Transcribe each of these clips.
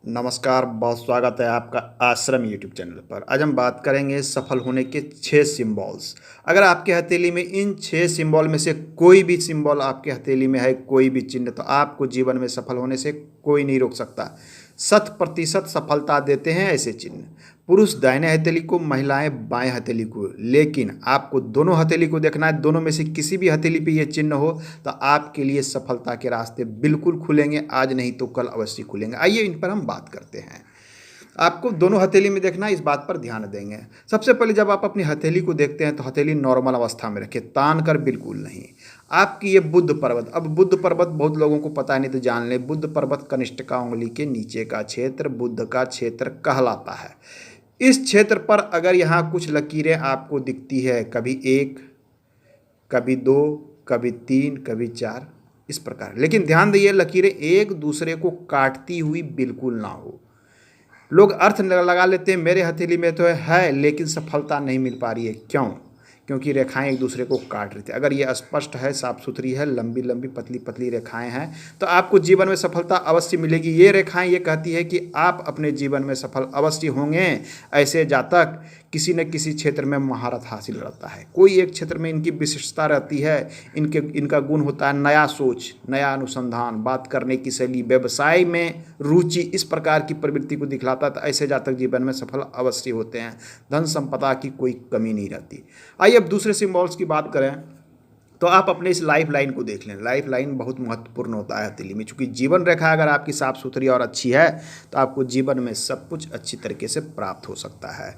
नमस्कार, बहुत स्वागत है आपका आश्रम यूट्यूब चैनल पर। आज हम बात करेंगे सफल होने के 6 सिंबल्स। अगर आपके हथेली में इन 6 सिंबल में से कोई भी सिंबल आपके हथेली में है, कोई भी चिन्ह, तो आपको जीवन में सफल होने से कोई नहीं रोक सकता। 100% सफलता देते हैं ऐसे चिन्ह। पुरुष दाहिने हथेली को, महिलाएं बाएं हथेली को, लेकिन आपको दोनों हथेली को देखना है। दोनों में से किसी भी हथेली पे ये चिन्ह हो तो आपके लिए सफलता के रास्ते बिल्कुल खुलेंगे। आज नहीं तो कल अवश्य खुलेंगे। आइए इन पर हम बात करते हैं। आपको दोनों हथेली में देखना है, इस बात पर ध्यान देंगे। सबसे पहले जब आप अपनी हथेली को देखते हैं तो हथेली नॉर्मल अवस्था में रखें, तान कर बिल्कुल नहीं। आपकी ये बुध पर्वत, अब बुध पर्वत बहुत लोगों को पता नहीं तो जान लें। बुध पर्वत कनिष्ठिका उंगली के नीचे का क्षेत्र बुध का क्षेत्र कहलाता है। इस क्षेत्र पर अगर यहाँ कुछ लकीरें आपको दिखती है, कभी 1, कभी 2, कभी 3, कभी 4, इस प्रकार, लेकिन ध्यान दिए लकीरें एक दूसरे को काटती हुई बिल्कुल ना हो। लोग अर्थ लगा लेते हैं मेरे हथेली में तो है लेकिन सफलता नहीं मिल पा रही है। क्यों? क्योंकि रेखाएं एक दूसरे को काट रही थी। अगर ये स्पष्ट है, साफ सुथरी है, लंबी लंबी पतली पतली रेखाएं हैं तो आपको जीवन में सफलता अवश्य मिलेगी। ये रेखाएं ये कहती है कि आप अपने जीवन में सफल अवश्य होंगे। ऐसे जातक किसी न किसी क्षेत्र में महारत हासिल करता है। कोई एक क्षेत्र में इनकी विशिष्टता रहती है। इनका गुण होता है नया सोच, नया अनुसंधान, बात करने की शैली, व्यवसाय में रुचि, इस प्रकार की प्रवृत्ति को दिखलाता है। तो ऐसे जातक जीवन में सफल अवश्य होते हैं। धन संपदा की कोई कमी नहीं रहती। आइए अब दूसरे सिंबल्स की बात करें तो आप अपने इस लाइफ लाइन को देख लें। लाइफ लाइन बहुत महत्वपूर्ण होता है हथेली में, चूँकि जीवन रेखा अगर आपकी साफ सुथरी और अच्छी है तो आपको जीवन में सब कुछ अच्छी तरीके से प्राप्त हो सकता है।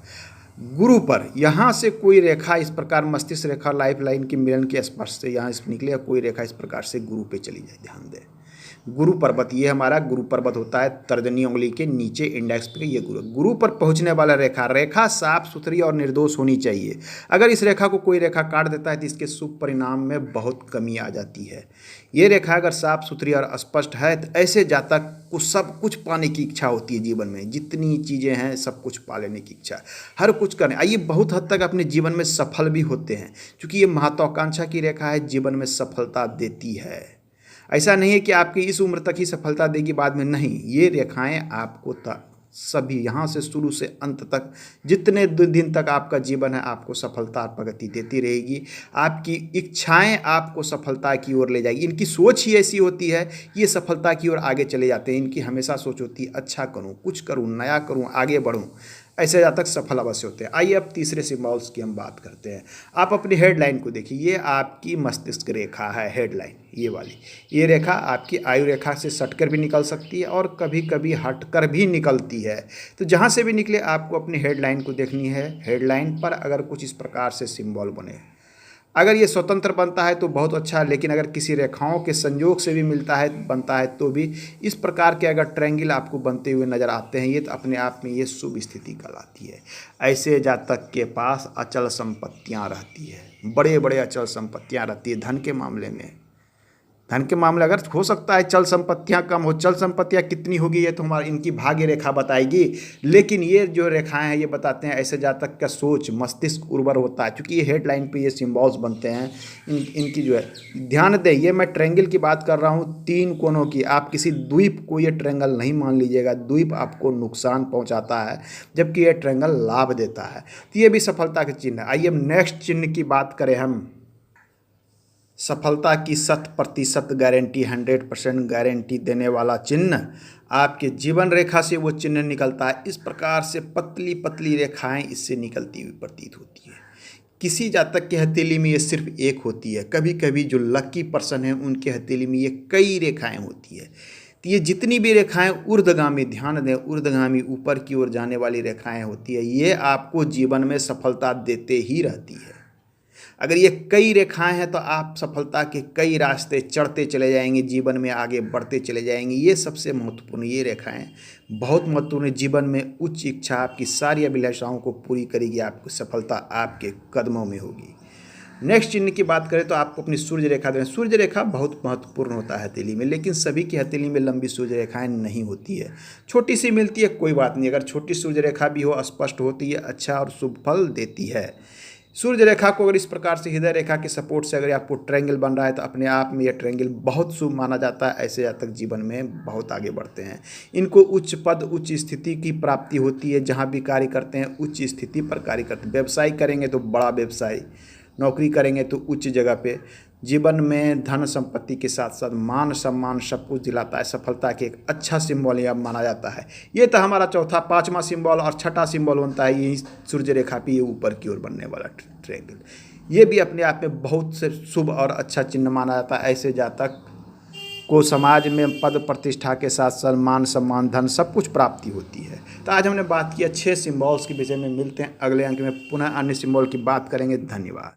गुरु पर यहाँ से कोई रेखा इस प्रकार, मस्तिष्क रेखा लाइफ लाइन के मिलन के स्पर्श से यहाँ से निकले, या कोई रेखा इस प्रकार से गुरु पे चली जाए, ध्यान दें। गुरु पर्वत, ये हमारा गुरु पर्वत होता है तर्जनी उंगली के नीचे इंडेक्स पे। ये गुरु पर पहुंचने वाला रेखा साफ सुथरी और निर्दोष होनी चाहिए। अगर इस रेखा को कोई रेखा काट देता है तो इसके शुभ परिणाम में बहुत कमी आ जाती है। ये रेखा अगर साफ सुथरी और स्पष्ट है तो ऐसे जातक को सब कुछ पाने की इच्छा होती है। जीवन में जितनी चीज़ें हैं सब कुछ पा लेने की इच्छा, हर कुछ करने, आइए बहुत हद तक अपने जीवन में सफल भी होते हैं। क्योंकि ये महत्वाकांक्षा की रेखा है, जीवन में सफलता देती है। ऐसा नहीं है कि आपकी इस उम्र तक ही सफलता देगी, बाद में नहीं। ये रेखाएं आपको सभी यहाँ से शुरू से अंत तक जितने दिन तक आपका जीवन है आपको सफलता और प्रगति देती रहेगी। आपकी इच्छाएं आपको सफलता की ओर ले जाएगी। इनकी सोच ही ऐसी होती है, ये सफलता की ओर आगे चले जाते हैं। इनकी हमेशा सोच होती है अच्छा करूँ, कुछ करूँ, नया करूँ, आगे बढ़ूँ। ऐसे जातक सफल अवश्य होते हैं। आइए अब तीसरे सिंबल्स की हम बात करते हैं। आप अपनी हेडलाइन को देखिए, ये आपकी मस्तिष्क रेखा है, हेडलाइन ये वाली। ये रेखा आपकी आयु रेखा से सटकर भी निकल सकती है और कभी कभी हटकर भी निकलती है। तो जहाँ से भी निकले आपको अपनी हेडलाइन को देखनी है। हेडलाइन पर अगर कुछ इस प्रकार से सिंबल बने, अगर ये स्वतंत्र बनता है तो बहुत अच्छा है, लेकिन अगर किसी रेखाओं के संयोग से भी मिलता है, बनता है, तो भी इस प्रकार के अगर ट्रायंगल आपको बनते हुए नज़र आते हैं, ये तो अपने आप में ये शुभ स्थिति कहलाती है। ऐसे जातक के पास अचल संपत्तियां रहती है, बड़े बड़े अचल संपत्तियां रहती है। धन के मामले अगर हो सकता है चल संपत्तियां कम हो, चल संपत्तियां कितनी होगी ये तो हमारी इनकी भाग्य रेखा बताएगी। लेकिन ये जो रेखाएं हैं ये बताते हैं ऐसे जातक का सोच, मस्तिष्क उर्वर होता है। क्योंकि ये हेडलाइन पे ये सिंबल्स बनते हैं, इनकी जो है ध्यान दें। ये मैं ट्रायंगल की बात कर रहा हूँ, 3 कोनों की। आप किसी द्वीप को ये ट्रायंगल नहीं मान लीजिएगा। द्वीप आपको नुकसान पहुँचाता है जबकि ये ट्रायंगल लाभ देता है। तो ये भी सफलता के चिन्ह है। आइए अब नेक्स्ट चिन्ह की बात करें हम। सफलता की 100% गारंटी, 100% गारंटी देने वाला चिन्ह, आपके जीवन रेखा से वो चिन्ह निकलता है। इस प्रकार से पतली पतली रेखाएं इससे निकलती हुई प्रतीत होती है। किसी जातक के हथेली में ये सिर्फ एक होती है। कभी कभी जो लकी पर्सन है उनके हथेली में ये कई रेखाएं होती है। तो ये जितनी भी रेखाएं ऊर्ध्वगामी, ध्यान दें, ऊर्ध्वगामी ऊपर की ओर जाने वाली रेखाएं होती है, ये आपको जीवन में सफलता देते ही रहती है। अगर ये कई रेखाएं हैं तो आप सफलता के कई रास्ते चढ़ते चले जाएंगे, जीवन में आगे बढ़ते चले जाएंगे। ये सबसे महत्वपूर्ण, ये रेखाएं बहुत महत्वपूर्ण। जीवन में उच्च इच्छा, आपकी सारी अभिलाषाओं को पूरी करेगी। आपकी सफलता आपके कदमों में होगी। नेक्स्ट चिन्ह की बात करें तो आपको अपनी सूर्य रेखा देना। सूर्य रेखा बहुत महत्वपूर्ण होता है हथेली में, लेकिन सभी की हथेली में लंबी सूर्य रेखाएं नहीं होती है। छोटी सी मिलती है, कोई बात नहीं। अगर छोटी सूर्य रेखा भी हो, स्पष्ट होती है, अच्छा और शुभ फल देती है। सूर्य रेखा को अगर इस प्रकार से हृदय रेखा के सपोर्ट से अगर आपको ट्रायंगल बन रहा है तो अपने आप में यह ट्रायंगल बहुत शुभ माना जाता है। ऐसे जातक जीवन में बहुत आगे बढ़ते हैं। इनको उच्च पद उच्च स्थिति की प्राप्ति होती है। जहाँ भी कार्य करते हैं उच्च स्थिति पर कार्य करते हैं। व्यवसाय करेंगे तो बड़ा व्यवसाय, नौकरी करेंगे तो उच्च जगह पे, जीवन में धन संपत्ति के साथ साथ मान सम्मान सब कुछ दिलाता है। सफलता के एक अच्छा सिंबल यह माना जाता है। ये था हमारा चौथा, पांचवा सिंबल। और छठा सिंबल बनता है यही सूर्य रेखा पे ये ऊपर की ओर बनने वाला ट्रायंगल। ये भी अपने आप में बहुत से शुभ और अच्छा चिन्ह माना जाता है। ऐसे जातक को समाज में पद प्रतिष्ठा के साथ साथ मान सम्मान धन सब कुछ प्राप्ति होती है। तो आज हमने बात किया 6 सिंबल्स के विषय में। मिलते हैं अगले अंक में, पुनः अन्य सिंबल की बात करेंगे। धन्यवाद।